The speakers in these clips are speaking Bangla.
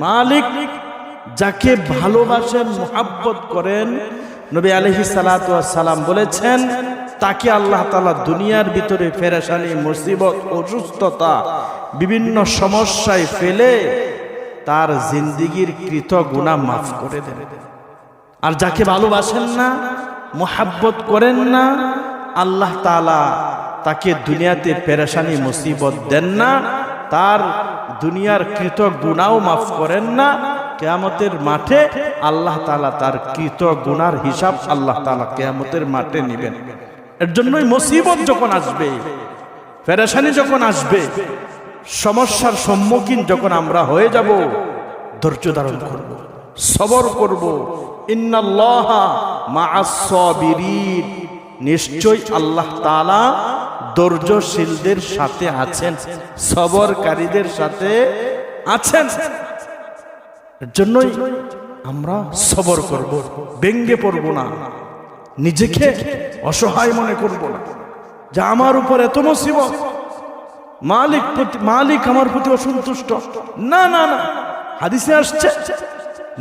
মালিক যাকে ভালোবাসেন, মুহাব্বত করেন, নবী আলাইহিস সালাতু ওয়াস সালাম বলেছেন তাকে আল্লাহ তাআলা দুনিয়ার ভিতরে পেরেশানি, মুসিবত, অসুস্থতা, বিভিন্ন সমস্যায় ফেলে তার জিন্দেগীর কৃত গুনাহ মাফ করে দেন। আর যাকে ভালোবাসেন না, মুহাব্বত করেন না, আল্লাহ তাআলা তাকে দুনিয়াতে পেরেশানি, মুসিবত দেন না, তার দুনিয়ার কৃত গুনাহও মাফ করেন না। কিয়ামতের মাঠে আল্লাহ তাআলা তার কৃত গুনার হিসাব আল্লাহ তাআলা কিয়ামতের মাঠে নেবেন। এর জন্যই মুসিবত যখন আসবে, পেরেশানি যখন আসবে, সমস্যার সম্মুখীন যখন আমরা হয়ে যাব, ধৈর্য ধারণ করব, সবর করব। ইন্নাল্লাহা মাআস সাবিরিন, নিশ্চয়ই আল্লাহ তাআলা ধৈর্যশীলদের সাথে আছেন, সবরকারীদের সাথে আছেন। এর জন্যই আমরা সবর করব, ব্যঙ্গে পড়ব না, নিজেকে অসহায় মনে করব না যে আমার উপর এত মুসিবত, মালিক আমার প্রতি অসন্তুষ্ট। না না না, হাদিসে আসছে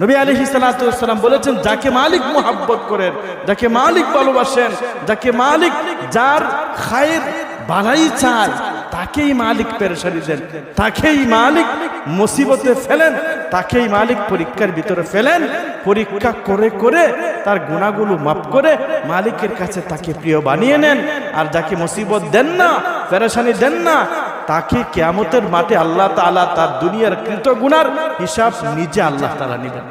নবী আলাইহিস সালাতু ওয়াস সালাম বলেছেন যাকে মালিক মুহাব্বত করেন, যাকে মালিক ভালোবাসেন, যাকে মালিক যার খায়ের ভালাই চায়, তাকেই মালিক পেরেশানি দেন, তাকেই মালিক মুসিবতে ফেলেন, তাকেই মালিক পরীক্ষার ভিতরে ফেলেন। পরীক্ষা করে করে তার গুনাহগুলো মাফ করে মালিকের কাছে তাকে প্রিয় বানিয়ে নেন। আর যাকে মুসিবত দেন না, পেরেশানি দেন না, তাকে কিয়ামতের মাঠে আল্লাহ তাআলা তার দুনিয়ার কৃত গুনার হিসাব নিজে আল্লাহ তাআলা নেবেন।